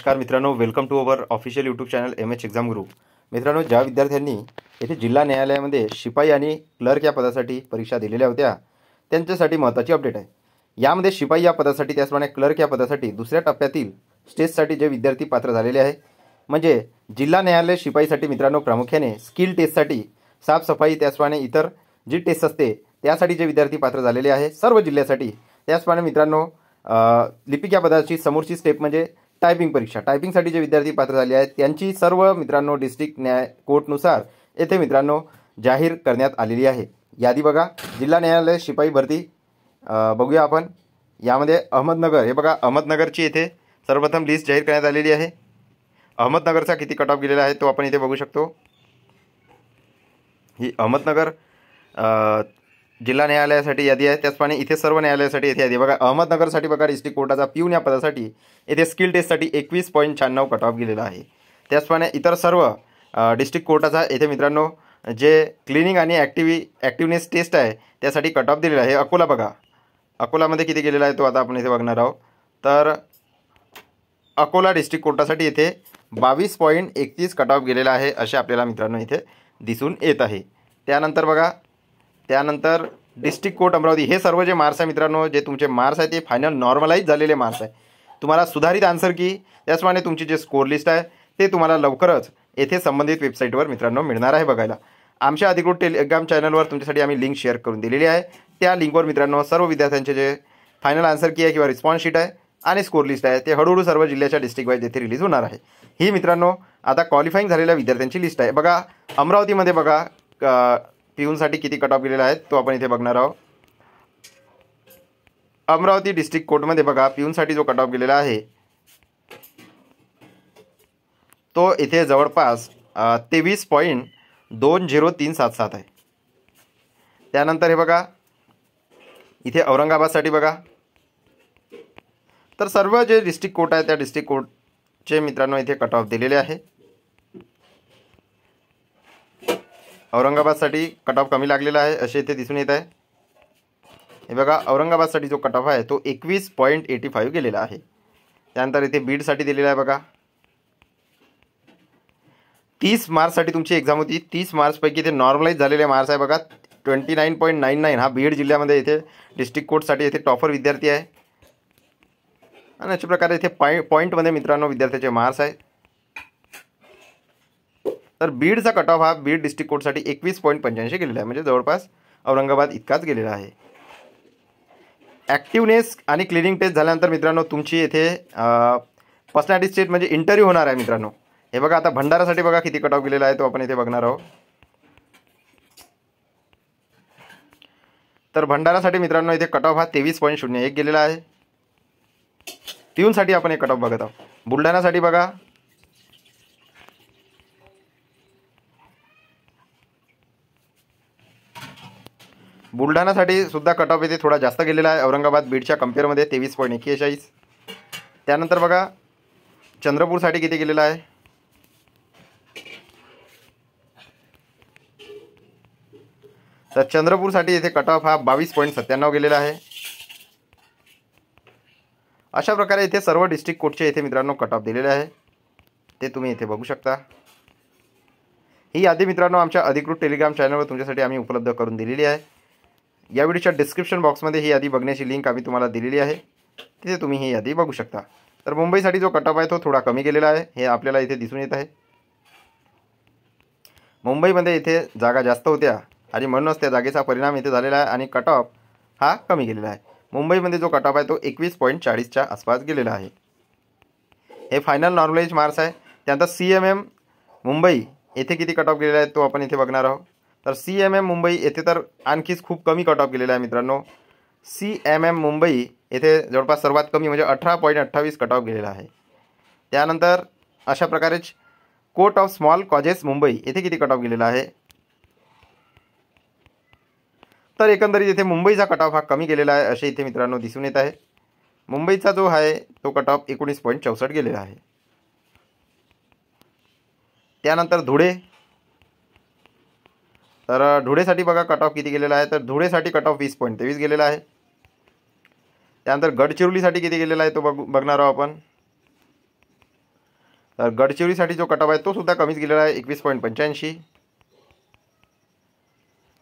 नमस्कार मित्रांनो, welcome to our official YouTube channel MH exam group. मित्रांनो, ज्या विद्यार्थ्यांनी येथे जिल्हा न्यायालयामध्ये शिपाई आणि क्लर्क या पदासाठी परीक्षा दिलेल्या होत्या त्यांच्यासाठी महत्त्वाची अपडेट आहे. यामध्ये शिपाई या पदासाठी त्याचप्रमाणे क्लर्क या पदासाठी दुसऱ्या टप्प्यातील स्टेजसाठी जे विद्यार्थी पात्र झालेले आहे, म्हणजे जिल्हा न्यायालय शिपाईसाठी मित्रांनो प्रामुख्याने स्किल टेस्टसाठी साफसफाई त्याचप्रमाणे इतर जी टेस्ट असते त्यासाठी जे विद्यार्थी पात्र झालेले आहे सर्व जिल्ह्यासाठी. त्याचप्रमाणे मित्रांनो लिपिक या पदाची समोरची स्टेप म्हणजे टायपिंग परीक्षा. टायपिंगसाठी जे विद्यार्थी पात्र झाले आहेत त्यांची सर्व मित्रांनो डिस्ट्रिक्ट न्याय कोर्टनुसार येथे मित्रांनो जाहीर करण्यात आलेली आहे. यादी बघा, जिल्हा न्यायालय शिपाई भरती बघूया आपण. यामध्ये अहमदनगर, हे बघा अहमदनगरची येथे सर्वप्रथम लिस्ट जाहीर करण्यात आलेली आहे. अहमदनगरचा किती कट ऑफ गेलेला आहे तो आपण इथे बघू शकतो. ही अहमदनगर जिल्हा न्यायालयासाठी यादी आहे. त्याचप्रमाणे इथे सर्व न्यायालयासाठी येथे यादी बघा. अहमदनगरसाठी बघा डिस्ट्रिक्ट कोर्टाचा पिऊन या पदासाठी येथे स्किल टेस्टसाठी 21.96 कट ऑफ गेलेला आहे. त्याचप्रमाणे इतर सर्व डिस्ट्रिक्ट कोर्टाचा येथे मित्रांनो जे क्लिनिंग आणि ॲक्टिवनेस टेस्ट आहे त्यासाठी कट ऑफ दिलेला आहे. अकोला बघा, अकोलामध्ये किती गेलेला आहे तो आता आपण इथे बघणार आहोत. तर अकोला डिस्ट्रिक्ट कोर्टासाठी येथे 22.31 कट ऑफ गेलेला आहे असे आपल्याला मित्रांनो इथे दिसून येत आहे. त्यानंतर बघा, त्यानंतर डिस्ट्रिक्ट कोर्ट अमरावती, हे सर्व जे मार्क्स आहे मित्रांनो जे तुमचे मार्क्स आहे ते फायनल नॉर्मलाइज झालेले मार्क्स आहे. तुम्हाला सुधारित आन्सर की त्याचप्रमाणे तुमची जे स्कोर लिस्ट आहे ते तुम्हाला लवकरच येथे संबंधित वेबसाईटवर मित्रांनो मिळणार आहे बघायला. आमच्या अधिकृत टेलिग्राम चॅनलवर तुमच्यासाठी आम्ही लिंक शेअर करून दिलेली आहे. त्या लिंकवर मित्रांनो सर्व विद्यार्थ्यांचे जे फायनल आन्सर की आहे किंवा रिस्पॉन्स शीट आहे आणि स्कोर लिस्ट आहे ते हळूहळू सर्व जिल्ह्याच्या डिस्ट्रिक्ट वाईज येथे रिलीज होणार आहे. ही मित्रांनो आता क्वालिफाईंग झालेल्या विद्यार्थ्यांची लिस्ट आहे. बघा अमरावतीमध्ये बघा पिऊनसाठी किती कट ऑफ गेलेला आहे तो आपण इथे बघणार आहोत. अमरावती डिस्ट्रिक्ट कोर्टमध्ये बघा पिऊनसाठी जो कट ऑफ गेलेला आहे तो इथे जवळपास 23.20377 आहे. त्यानंतर हे बघा इथे औरंगाबादसाठी बघा, तर सर्व जे डिस्ट्रिक्ट कोर्ट आहे त्या डिस्ट्रिक्ट कोर्टचे मित्रांनो इथे कट ऑफ दिलेले आहे. औरंगाबादसाठी कट ऑफ कमी लागलेला आहे असे इथे दिसून येत आहे. हे बघा औरंगाबादसाठी जो कट ऑफ आहे तो 21.85 गेलेला आहे. त्यानंतर इथे बीडसाठी दिलेला आहे बघा. 30 मार्क्ससाठी तुमची एक्झाम होती. 30 मार्क्सपैकी इथे नॉर्मलाइज झालेले मार्क्स आहे बघा 29.99. हा बीड जिल्ह्यामध्ये इथे डिस्ट्रिक्ट कोर्टसाठी इथे टॉपर विद्यार्थी आहे. आणि अशा प्रकारे इथे पॉईंटमध्ये मित्रांनो विद्यार्थ्याचे मार्क्स आहे. तर बीडचा कट ऑफ हा बीड डिस्ट्रिक्ट कोर्टसाठी 21.85 गेलेला आहे, म्हणजे जवळपास औरंगाबाद इतकाच गेलेला आहे. ॲक्टिवनेस आणि क्लिनिंग टेस्ट झाल्यानंतर मित्रांनो तुमची येथे पर्सनॅलिटी टेस्ट म्हणजे इंटरव्ह्यू होणार आहे मित्रांनो. हे बघा आता भंडारासाठी बघा किती कट ऑफ गेलेला आहे तो आपण इथे बघणार आहोत. तर भंडारासाठी मित्रांनो इथे कट ऑफ हा 23.01 गेलेला आहे. पिऊनसाठी आपण एक कट ऑफ बघत आहोत. बुलढाणासाठी बघा बुलढाणासाठी सुद्धा कट ऑफ इथे थोडा जास्त गेलेला आहे औरंगाबाद बीडच्या कम्पेअरमध्ये 23.41. त्यानंतर बघा चंद्रपूरसाठी किती गेलेला आहे, तर चंद्रपूरसाठी इथे कट ऑफ हा 22.97 गेलेला आहे. अशा प्रकारे इथे सर्व डिस्ट्रिक्ट कोर्टचे इथे मित्रांनो कट ऑफ दिलेले आहे ते तुम्ही इथे बघू शकता. ही यादी मित्रांनो आमच्या अधिकृत टेलिग्राम चॅनलवर तुमच्यासाठी आम्ही उपलब्ध करून दिलेली आहे. या व्हिडिओच्या डिस्क्रिप्शन बॉक्समध्ये ही यादी बघण्याची लिंक आम्ही तुम्हाला दिलेली आहे, तिथे तुम्ही ही यादी बघू शकता. तर मुंबईसाठी जो कट ऑफ आहे तो थोडा कमी गेलेला आहे हे आपल्याला इथे दिसून येत आहे. मुंबईमध्ये इथे जागा जास्त होत्या आणि म्हणूनच त्या जागेचा परिणाम इथे झालेला आहे आणि कट ऑफ हा कमी गेलेला आहे. मुंबईमध्ये जो कट ऑफ आहे तो 21.40च्या आसपास गेलेला आहे. हे फायनल नॉर्मलाइज मार्क्स आहे. त्यानंतर CMM मुंबई येथे किती कट ऑफ गेलेला आहे तो आपण इथे बघणार आहोत. तर CMM मुंबई येथे तर आणखीच खूप कमी कट ऑफ गेलेला आहे मित्रांनो. CMM मुंबई येथे जवळपास सर्वात कमी म्हणजे 18.28 कट ऑफ गेलेला आहे. त्यानंतर अशा प्रकारेच court of small causes Mumbai येथे किती कट ऑफ गेलेला आहे, तर एकंदरीत इथे मुंबईचा कट ऑफ हा कमी गेलेला आहे असे इथे मित्रांनो दिसून येत आहे. मुंबईचा जो आहे तो कट ऑफ 19.64 गेलेला आहे. त्यानंतर धुळे, तर धुळेसाठी बघा कट ऑफ किती गेलेला आहे, तर धुळेसाठी कट ऑफ 20.23 गेलेला आहे. त्यानंतर गडचिरोलीसाठी किती गेलेला आहे तो बघणार आहोत आपण. तर गडचिरोलीसाठी जो कट ऑफ आहे तो सुद्धा कमीच गेलेला आहे 21.85.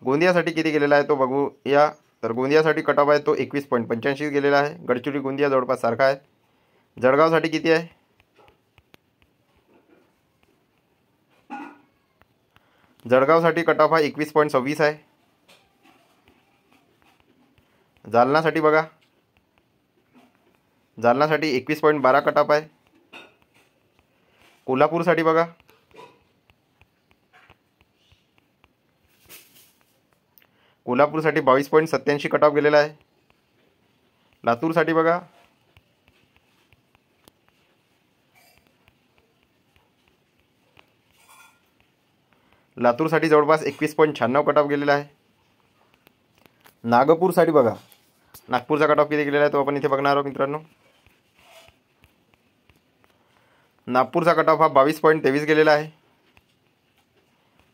गोंदियासाठी किती गेलेला आहे तो बघूया. तर गोंदियासाठी कट ऑफ आहे तो 21.85 गेलेला आहे. गडचिरोली गोंदिया जवळपास सारखा आहे. जळगावसाठी किती आहे? जळगावसाठी कट ऑफ हा 21.26 आहे. जालनासाठी बघा, जालनासाठी 21.12 कट ऑफ आहे. कोल्हापूरसाठी बघा, कोल्हापूरसाठी 22.87 कट ऑफ गेलेला आहे. लातूरसाठी बघा, लातूरसाठी जवळपास 21.96 कट ऑफ गेलेला आहे. नागपूरसाठी बघा, नागपूरचा कट ऑफ किती गेलेला आहे तो आपण इथे बघणार आहोत मित्रांनो. नागपूरचा कट ऑफ हा 22.23 गेलेला आहे.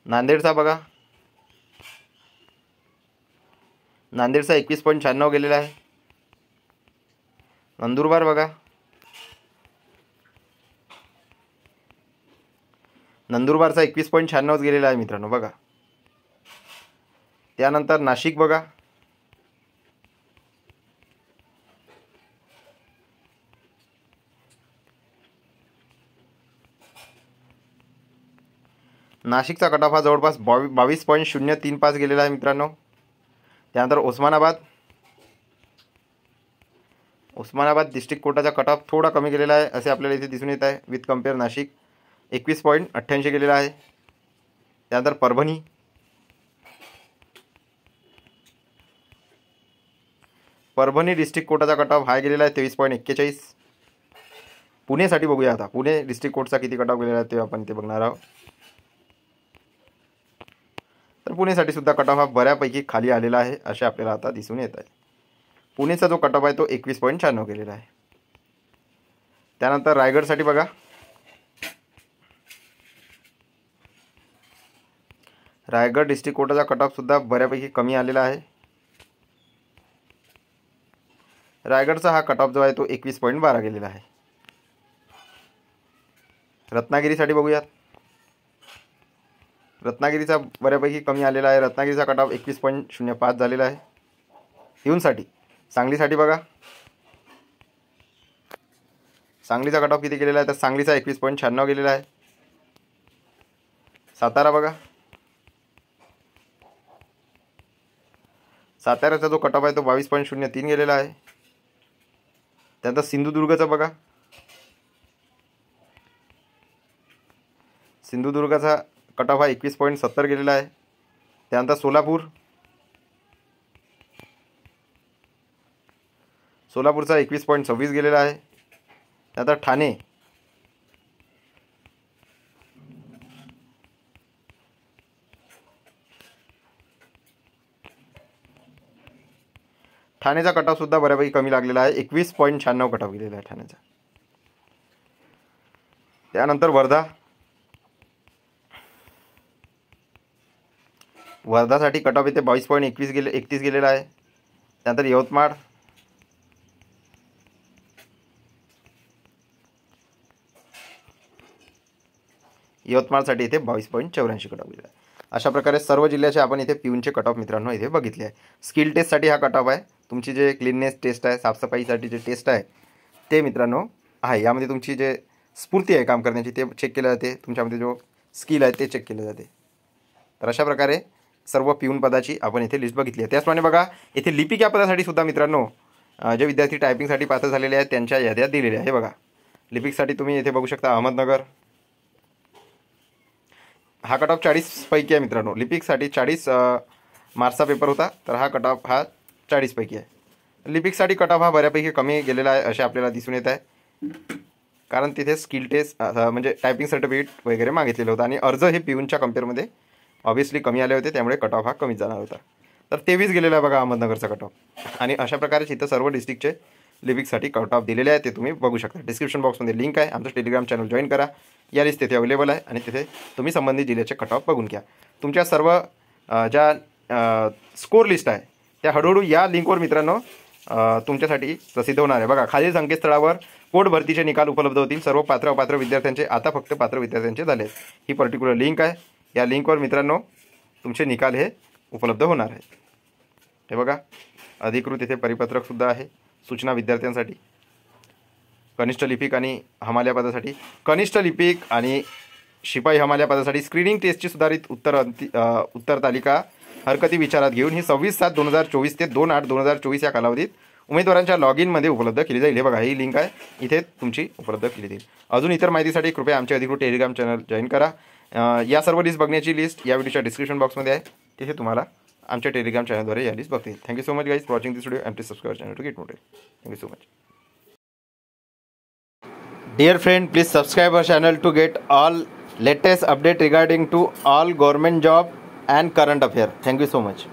नांदेडचा बघा, नांदेडचा 21.96 गेलेला आहे. नंदुरबार बघा, नंदुरबारचा 21.96 गेलेला आहे मित्रांनो बघा. त्यानंतर नाशिक बघा, नाशिकचा कट ऑफ हा जवळपास 22.035 गेलेला आहे मित्रांनो. त्यानंतर उस्मानाबाद डिस्ट्रिक्ट कोर्टाचा कट ऑफ थोडा कमी गेलेला आहे असे आपल्याला इथे दिसून येत आहे. विथ कम्पेअर नाशिक 21.88 गेलेला आहे. त्यानंतर परभणी डिस्ट्रिक्ट कोर्टाचा कट ऑफ हाय गेलेला आहे 23.41. पुणेसाठी बघूया आता, पुणे डिस्ट्रिक्ट कोर्टचा किती कट ऑफ गेलेला आहे ते आपण इथे बघणार आहोत. तर पुणेसाठी सुद्धा कट ऑफ हा बऱ्यापैकी खाली आलेला आहे असे आपल्याला आता दिसून येत आहे. पुणेचा जो कट ऑफ आहे तो 21.96 गेलेला आहे. त्यानंतर रायगडसाठी बघा, रायगड डिस्ट्रिक्ट कोर्टाचा कट ऑफ सुद्धा बऱ्यापैकी कमी आलेला आहे. रायगडचा हा कट ऑफ जो आहे तो 21.12 गेलेला आहे. रत्नागिरीसाठी बघूयात, रत्नागिरीचा बऱ्यापैकी कमी आलेला आहे. रत्नागिरीचा कट ऑफ 21.05 झालेला आहे. हिऊनसाठी सांगलीसाठी बघा, सांगलीचा कट ऑफ किती गेलेला आहे तर सांगलीचा 21.96 गेलेला आहे. सातारा बघा, साताऱ्याचा जो कट ऑफ आहे तो 22.03 गेलेला आहे. त्यानंतर सिंधुदुर्गचा बघा, सिंधुदुर्गाचा कट ऑफ हा 21.70 गेलेला आहे. त्यानंतर सोलापूरचा 21.26 गेलेला आहे. त्यानंतर ठाणेचा कट ऑफ सुद्धा बऱ्यापैकी कमी लागलेला आहे. 21.96 कट ऑफ गेलेला आहे ठाण्याचा. त्यानंतर वर्धासाठी कट ऑफ इथे 22.31 गेलेला आहे. त्यानंतर यवतमाळसाठी इथे 22.84 कट ऑफ गेलेला आहे. अशा प्रकारे सर्व जिल्ह्याचे आपण इथे पिऊनचे कट ऑफ मित्रांनो इथे बघितले आहे. स्किल टेस्टसाठी हा कट ऑफ आहे. तुमची जे क्लीननेस टेस्ट आहे, साफसफाईसाठी जे टेस्ट आहे ते मित्रांनो आहे. यामध्ये तुमची जे स्फूर्ती आहे काम करण्याची ते चेक केलं जाते. तुमच्यामध्ये जो स्किल आहे ते चेक केले जाते. तर अशा प्रकारे सर्व पिऊन पदाची आपण इथे लिस्ट बघितली आहे. त्याचप्रमाणे बघा इथे लिपिक या पदासाठी सुद्धा मित्रांनो जे विद्यार्थी टायपिंगसाठी पात्र झालेले आहेत त्यांच्या याद्या दिलेल्या आहे. बघा लिपिकसाठी तुम्ही इथे बघू शकता अहमदनगर, हा कट ऑफ 40 पैकी आहे मित्रांनो. लिपिकसाठी 40 मार्क्सचा पेपर होता तर हा कट ऑफ हा 40 पैकी आहे. लिपिकसाठी कट ऑफ हा बऱ्यापैकी कमी गेलेला आहे असे आपल्याला दिसून येत आहे. कारण तिथे स्किल टेस्ट म्हणजे टायपिंग सर्टिफिकेट वगैरे मागितलेलं होतं आणि अर्ज हे पिऊनच्या कम्पेअरमध्ये ऑब्व्हियसली कमी आले होते, त्यामुळे कट ऑफ हा कमी जाणार होता. तर 23 गेलेला आहे बघा अहमदनगरचा कट ऑफ. आणि अशा प्रकारे इथं सर्व डिस्ट्रिक्टचे लिपिकसाठी कट ऑफ दिलेले आहे ते तुम्ही बघू शकता. डिस्क्रिप्शन बॉक्समध्ये लिंक आहे, आमचं टेलिग्राम चॅनल जॉईन करा. या लिस्ट तिथे अवेलेबल आहे आणि तिथे तुम्ही संबंधित जिल्ह्याचे कट ऑफ बघून घ्या. तुमच्या सर्व ज्या स्कोर लिस्ट आहे त्या हळूहळू या लिंकवर मित्रांनो तुमच्यासाठी प्रसिद्ध होणार आहे. बघा खालील संकेतस्थळावर पोट भरतीचे निकाल उपलब्ध होतील. सर्व अपात्र विद्यार्थ्यांचे आता फक्त पात्र विद्यार्थ्यांचे झाले. ही पर्टिक्युलर लिंक आहे. या लिंकवर मित्रांनो तुमचे निकाल हे उपलब्ध होणार आहेत. हे बघा, अधिकृत इथे परिपत्रकसुद्धा आहे सूचना विद्यार्थ्यांसाठी. कनिष्ठ लिपिक आणि हमाल्या पदासाठी, कनिष्ठ लिपिक आणि शिपाई हमाल्या पदासाठी स्क्रीनिंग टेस्टची सुधारित उत्तर तालिका हरकती विचारात घेऊन ही 26/7/2024 ते 2/8/2024 या कालावधीत उमेदवारांच्या लॉग इनमध्ये उपलब्ध केली जाईल. हे बघा, ही लिंक आहे, इथे तुमची उपलब्ध केली जाईल. अजून इतर माहितीसाठी कृपया आमचे अधिकृत टेलिग्राम चॅनल जॉईन करा. या सर्व लिस्ट बघण्याची लिस्ट या व्हिडिओच्या डिस्क्रिप्शन बॉक्समध्ये आहे. तिथे तुम्हाला आमच्या टेलिग्राम चॅनलद्वारे या लिस्ट बघता येईल. Thank you so much guys for watching this video and please subscribe channel to get motivate. Thank you so much. Dear friend, please subscribe our channel to get all latest update regarding to all government job and current affair. Thank you so much.